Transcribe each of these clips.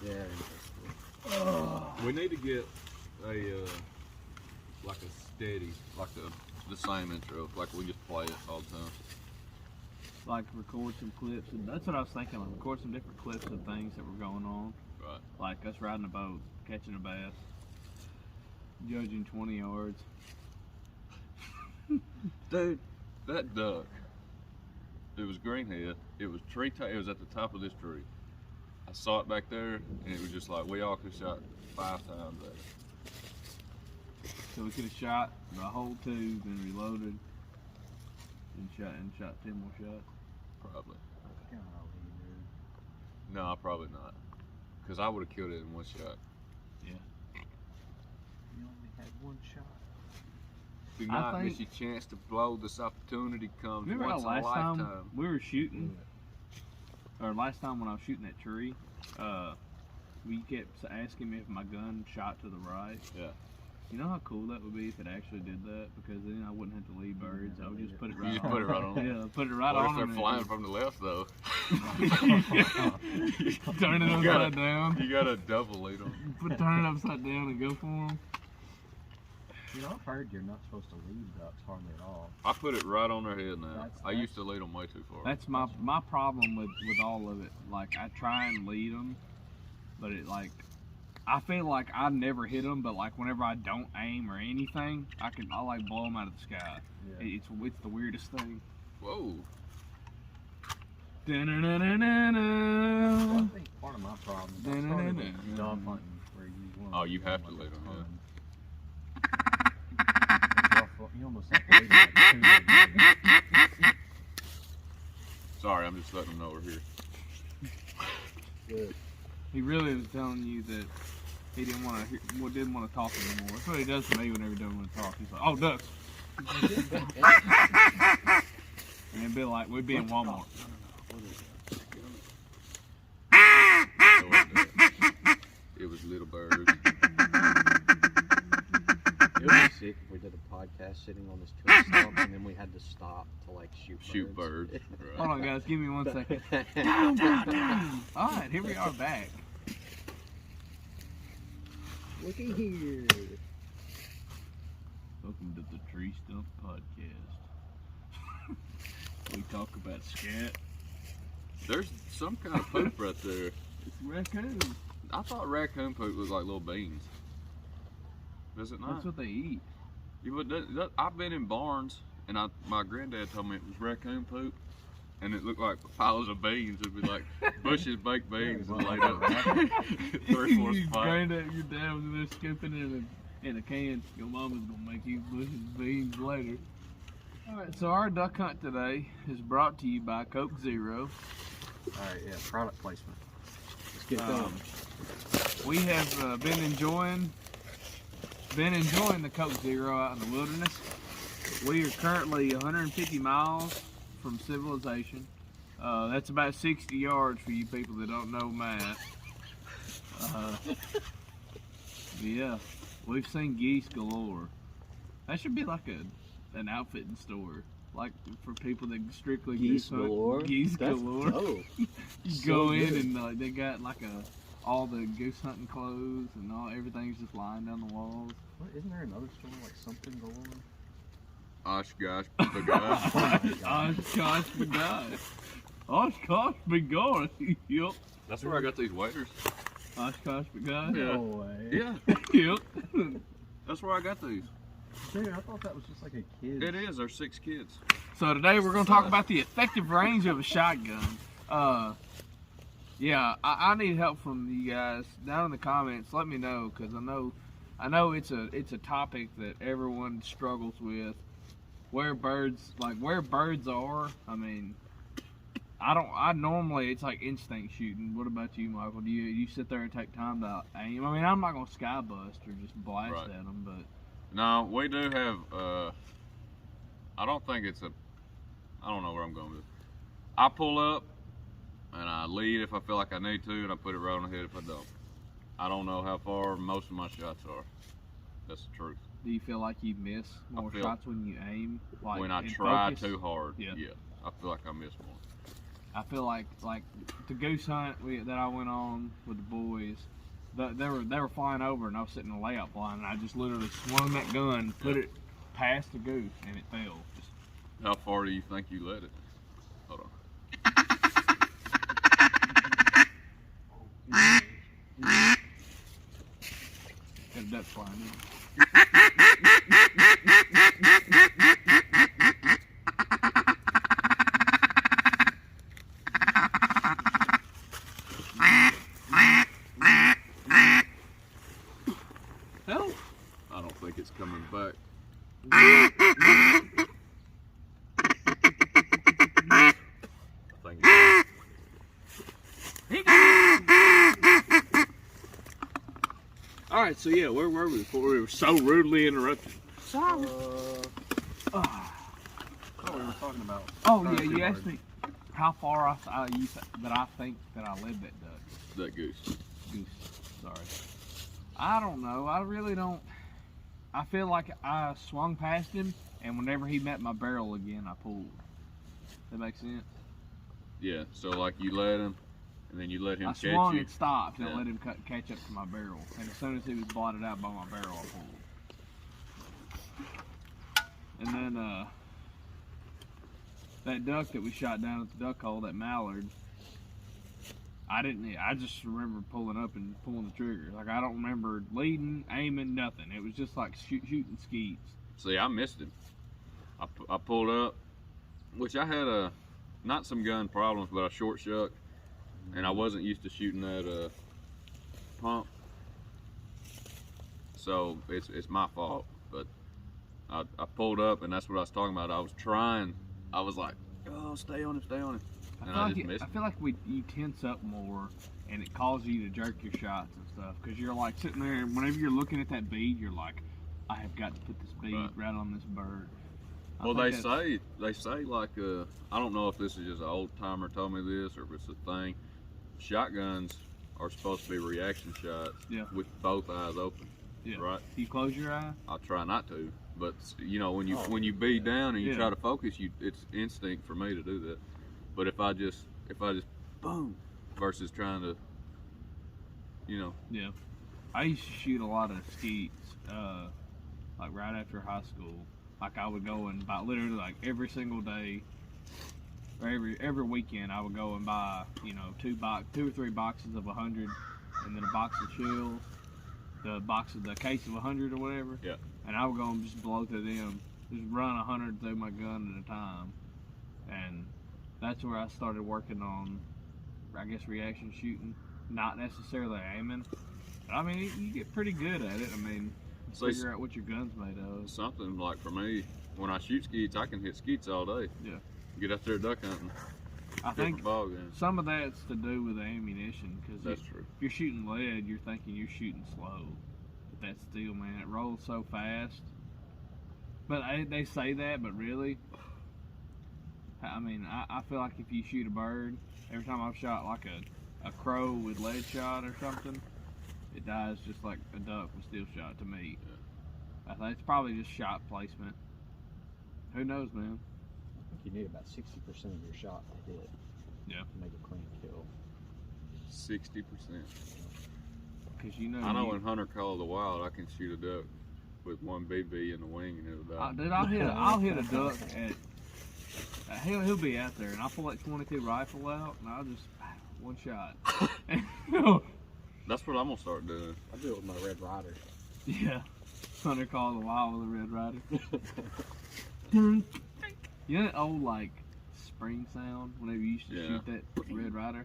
Yeah. We need to get a like a steady, like the same intro, like we just play it all the time. Like record some clips, and that's what I was thinking. Like record some different clips of things that were going on. Right. Like us riding a boat, catching a bass, judging 20 yards. Dude, that duck. It was greenhead. It was it was at the top of this tree. I saw it back there, and it was just like we all could have shot 5 times at it. So we could have shot the whole tube and reloaded and shot 10 more shots. Probably. Golly, dude. No, probably not. Because I would have killed it in one shot. You only had one shot. Do not miss your chance to blow. This opportunity comes Remember once how in a last lifetime. time we were shooting, or last time when I was shooting that tree, we kept asking me if my gun shot to the right. Yeah. You know how cool that would be if it actually did that? Because then I wouldn't have to leave birds. I would just put it right You just on. put it right on. Yeah, put it right What on. if they're flying from the left though? Turn it upside down. You gotta double lead them. Turn it upside down and go for them. You know, I've heard you're not supposed to lead ducks hardly at all. I put it right on their head now. I used to lead them way too far. That's my problem with all of it. Like I try and lead them, but it like I feel like I never hit them. But like whenever I don't aim or anything, I like blow them out of the sky. Yeah. It's the weirdest thing. Whoa. Well, I think part of my problem is I started with dog hunting where you want. Oh, you have to lead them, yeah. You almost have to lead them like 2 Sorry, I'm just letting them know we're here. Good. He really was telling you that he didn't want to talk anymore. That's what he does to me whenever he doesn't want to talk. He's like, "Oh, ducks," and it'd be like we'd be in Walmart. It was little birds. It would be sick if we did a podcast sitting on this tree stump and then we had to stop to like shoot birds. Right. Hold on, guys. Give me 1 second. All right, here we are back. Looky here. Welcome to the Tree Stump Podcast. We talk about scat. There's some kind of poop right there. It's raccoon. I thought raccoon poop was like little beans. Is it not? That's what they eat. I've been in barns, and my granddad told me it was raccoon poop, and it looked like piles of beans. It'd be like bushes baked beans and laid up 3/4 spot. Granddad, your dad was in there scooping in a can. Your mama's gonna make you bushes beans later. All right, so our duck hunt today is brought to you by Coke Zero. Alright, yeah, product placement. Let's get going. We have been enjoying the Coke Zero out in the wilderness. We are currently 150 miles from civilization. That's about 60 yards for you people that don't know math. Yeah, we've seen geese galore. That should be like an outfitting store, like for people that strictly Geese hunt. galore? Geese That's galore. dope. You So go in good. and they got like all the goose hunting clothes and everything's just lying down the walls. What, isn't there another store like something galore? Oshkosh, the guy. Oshkosh begosh. Oshkosh begosh. Yep. That's where I got these waders. Oshkosh begosh. Yeah. No way. Yeah, Yep. that's where I got these. Dude, I thought that was just like a kid. It is. There's 6 kids. So today we're going to talk about the effective range of a shotgun. Yeah, I need help from you guys down in the comments. Let me know, because I know it's a topic that everyone struggles with. Where birds are. I mean, I normally it's like instinct shooting. What about you, Michael? Do you sit there and take time to aim? I mean, I'm not gonna sky bust or just blast Right. at them, but No, we do have. I don't think it's a. I don't know where I'm going with it. I pull up and I lead if I feel like I need to, and I put it right on the head if I don't. I don't know how far most of my shots are. That's the truth. do you feel like you miss more shots when you aim? Like When I in try focus? too hard, Yeah. I feel like I miss more. I feel like the goose hunt that I went on with the boys, they were flying over and I was sitting in the layout blind and I just literally swung that gun, put it past the goose and it fell. Just, how far do you think you let it? Hold on. got a duck flying in. Help! I don't think it's coming back. I think it's All right, so yeah, where were we before we were so rudely interrupted? What were we talking about? Oh yeah, you asked me how far I think that I led that duck. that goose. Goose. Sorry. I don't know. I really don't. I feel like I swung past him, and whenever he met my barrel again, I pulled. That makes sense? Yeah, so like you let him, and then you let him I catch swung you. and stopped and Yeah. let him catch up to my barrel. And as soon as he was blotted out by my barrel, I pulled. And then that duck that we shot down at the duck hole, that mallard, I just remember pulling up and pulling the trigger. Like, I don't remember leading, aiming, nothing. It was just like shooting skeets. See, I missed him. I pulled up, which I had not some gun problems, but a short shuck, and I wasn't used to shooting that pump. So it's my fault. But I pulled up, and that's what I was talking about. I was like, oh, stay on him. And I just missed I him. feel like you tense up more, and it causes you to jerk your shots and stuff. Because you're like sitting there, and whenever you're looking at that bead, you're like, I have got to put this bead right on this bird. Well, they say like I don't know if this is just an old timer told me this or if it's a thing. Shotguns are supposed to be reaction shots with both eyes open. Yeah. Right. You close your eye. I try not to, but you know when you bead down and you try to focus, it's instinct for me to do that. But if I just boom versus trying to, Yeah. I used to shoot a lot of skeets, like right after high school. Like I would go and buy literally like every single day, or every weekend I would go and buy 2 or 3 boxes of 100, and then a box of shells, the case of 100 or whatever. Yeah. And I would go and just blow through them, just run 100 through my gun at a time, and that's where I started working on, I guess, reaction shooting, not necessarily aiming. But I mean, you get pretty good at it. I mean, figure out what your gun's made of. Something like for me, when I shoot skeets, I can hit skeets all day. Yeah. Get out there duck hunting. I think ball games. some of that's to do with the ammunition, because That's true. if you're shooting lead, you're thinking you're shooting slow. But that steel, man, it rolls so fast. But they say that, but really, I mean, I feel like if you shoot a bird, every time I've shot like a crow with lead shot or something, it dies just like a duck with steel shot to me. Yeah. I think it's probably just shot placement. Who knows, man? I think you need about 60% of your shot to hit. Yeah. To make a clean kill. 60%. Because I know when Hunter Call of the Wild, I can shoot a duck with one BB in the wing and it'll die. Dude, I'll hit a duck at he'll be out there, and I'll pull that 22 rifle out, and I'll just one shot. That's what I'm gonna start doing. I do it with my Red Rider. Yeah, Hunter Call of the Wild with a Red Rider. You know that old like spring sound whenever you used to shoot that Red Rider?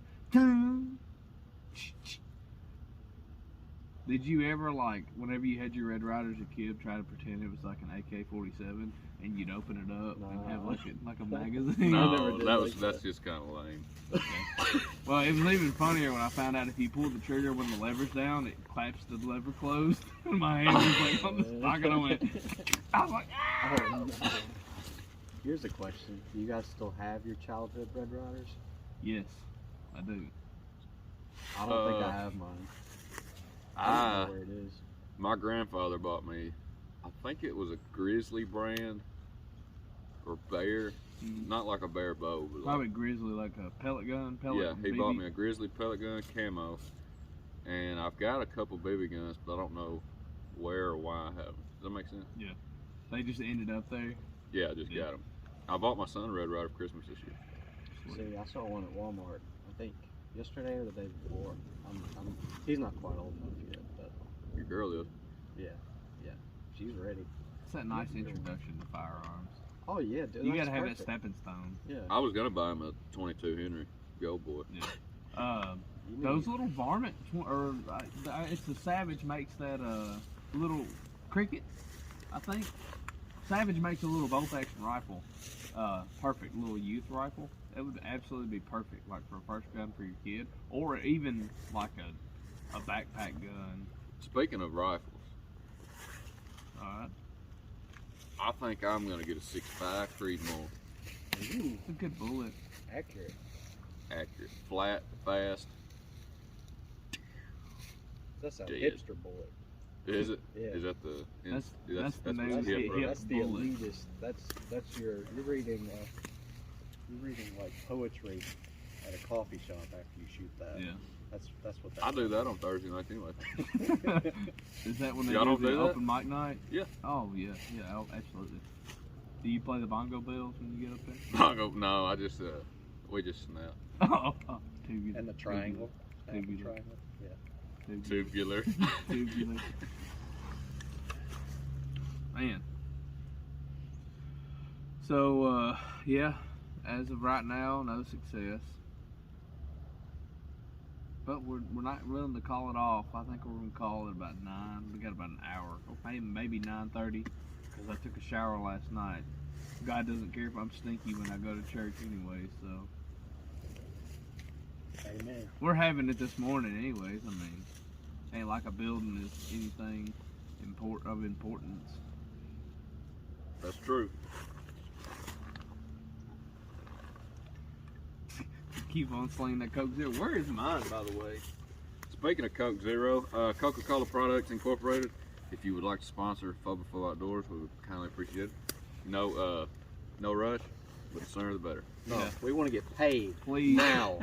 Did you ever, like, whenever you had your Red Rider as a kid, try to pretend it was like an AK-47 and you'd open it up and have like a magazine? No, that's just kind of lame. Okay. Well, it was even funnier when I found out if you pull the trigger when the lever's down, it claps the lever closed. And my hand was like on the stock, and I was like, ah! Oh, no. Here's a question. Do you guys still have your childhood Red Riders? Yes, I do. I don't think I have mine. I don't know where it is. My grandfather bought me, I think it was a Grizzly brand or Bear. Not like a bare bow, but Probably grizzly, like a pellet gun. yeah, he BB. bought me a grizzly pellet gun camo, and I've got a couple BB guns, but I don't know where or why I have them. Does that make sense? Yeah. They just ended up there. Yeah, I just got them. I bought my son a Red Ryder for Christmas this year. See, I saw one at Walmart, I think yesterday or the day before. He's not quite old enough yet, but Your girl is. yeah, she's ready. It's that nice introduction to firearms. Oh yeah, dude. You that's gotta have that perfect. stepping stone. Yeah. I was gonna buy him a 22 Henry Gold Boy. Yeah. You Those need- little varmints, or it's the Savage makes that little cricket, I think. Savage makes a little bolt action rifle, perfect little youth rifle. It would absolutely be perfect, like for a first gun for your kid, or even like a backpack gun. Speaking of rifles, All right, I think I'm gonna get a 6.5 Creedmoor. Ooh, it's a good bullet. accurate. Accurate, flat, fast. That's a Dead. hipster bullet. Is it? Yeah. Is that the? That's the what's new hip, hit. bro? That's the bullet. elitist. That's you're reading like poetry at a coffee shop after you shoot that. Yeah. That's what that I do that on Thursday nights anyway. Is that when they Y'all do don't the do that? open mic night? Yeah. Oh yeah, absolutely. Do you play the bongo bells when you get up there? Bongo? No, I just we just snap. Oh, tubular. And the triangle. Tubular. Triangle. Yeah. Tubular. Tubular. Man. So yeah, as of right now, no success. But we're not willing to call it off. I think we're gonna call it about 9. We got about an hour. Or maybe 9:30, because I took a shower last night. God doesn't care if I'm stinky when I go to church anyway. So Amen. we're having it this morning anyways. I mean, ain't like a building is anything of importance. That's true. Keep on slinging that Coke Zero. Where is mine, by the way? Speaking of Coke Zero, Coca-Cola Products Incorporated. If you would like to sponsor Fobafo Outdoors, we would kindly appreciate it. No rush, but the sooner the better. No, Yeah. we want to get paid Please. now.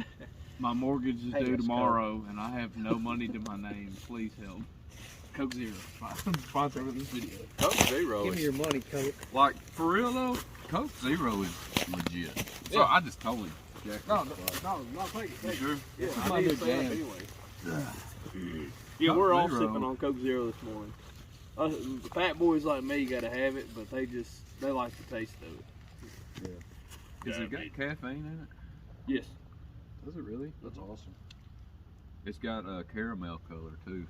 My mortgage is Hey, due let's tomorrow, and I have no money to my name. Please help. Coke Zero, sponsor of this video. Coke Zero Give me is your money, Coke. like, for real though, Coke Zero is legit. So Yeah. I just totally jacked No, it. take it. You sure? Yeah, This is my new jam. anyway. Yeah, Coke we're all Zero. sipping on Coke Zero this morning. Fat boys like me gotta have it, but they like the taste of it. Has Yeah, it got man. caffeine in it? Yes. Does it really? That's awesome. It's got a caramel color too.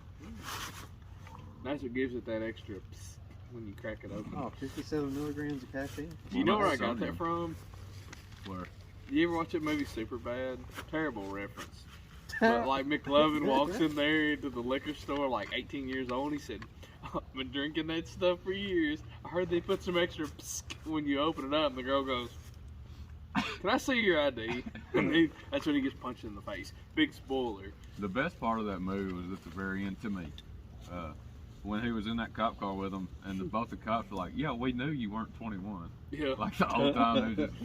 That's what gives it that extra psst when you crack it open. Oh, 57 milligrams of caffeine. Do you know where I that's got that sodium. from? Where? You ever watch that movie Superbad? Terrible reference. But like McLovin walks in there into the liquor store, like 18 years old. He said, "I've been drinking that stuff for years. I heard they put some extra psst when you open it up." And the girl goes, "Can I see your ID?" And that's when he gets punched in the face. Big spoiler. The best part of that movie was at the very end to me. When he was in that cop car with them, and both the cops were like, "Yeah, we knew you weren't 21." Yeah. Like the whole time, they was just,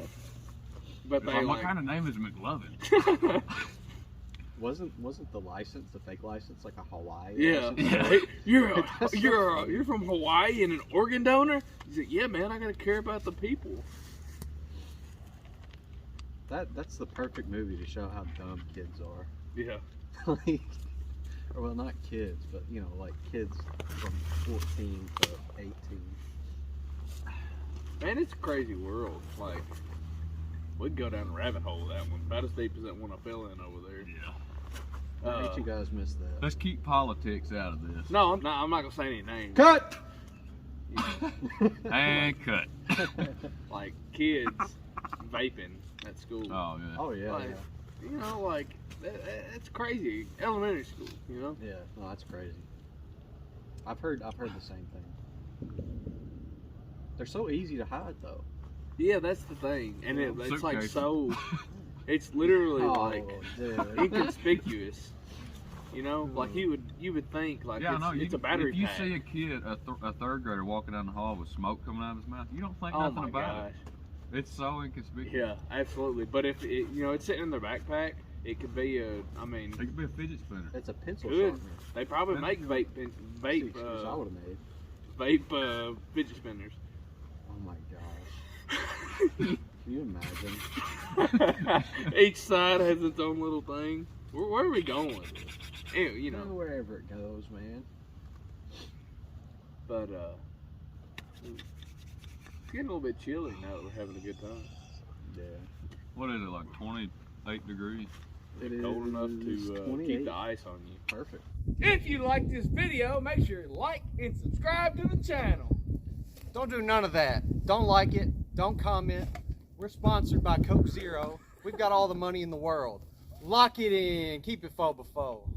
But it's they like, like, what kind of name is McLovin? Wasn't the license, the fake license, like a Hawaii yeah. license? Hey, That's so funny. you're from Hawaii and an organ donor? He's like, yeah, man, I gotta care about the people. That's the perfect movie to show how dumb kids are. Yeah. Like, or well, not kids, but you know, like kids from 14 to 18. Man, it's a crazy world. Like, we'd go down the rabbit hole with that one. About as deep as that one I fell in over there. Yeah. I hate you guys missed that. Let's keep politics out of this. No, I'm not gonna say any names. Cut. And cut. Like kids vaping at school. Oh yeah. Oh yeah, Like, you know, like that's crazy. Elementary school, you know. yeah. No, that's crazy. I've heard the same thing. They're so easy to hide though. Yeah, that's the thing, and it's like Suitcases. so. It's literally Oh, like dude. inconspicuous. You know, like you would think like Yeah, I know. it's a battery If you pack. see a kid, a third grader walking down the hall with smoke coming out of his mouth, you don't think Oh nothing my about gosh. it. It's so inconspicuous. Yeah, absolutely. But if it, it's sitting in their backpack, it could be It could be a fidget spinner. That's a pencil Good. sharpener. they probably make vape Excuse I would have made. fidget spinners. Oh my gosh. Can you imagine? Each side has its own little thing. Where are we going? Anyway, Wherever it goes, man. but it's getting a little bit chilly now that we're having a good time. Yeah. What is it, like 28 degrees? It Cold enough is to 28. keep the ice on you. Perfect. If you like this video, make sure you like and subscribe to the channel. Don't do none of that. Don't like it. Don't comment. We're sponsored by Coke Zero. We've got all the money in the world. Lock it in. Keep it fobafo.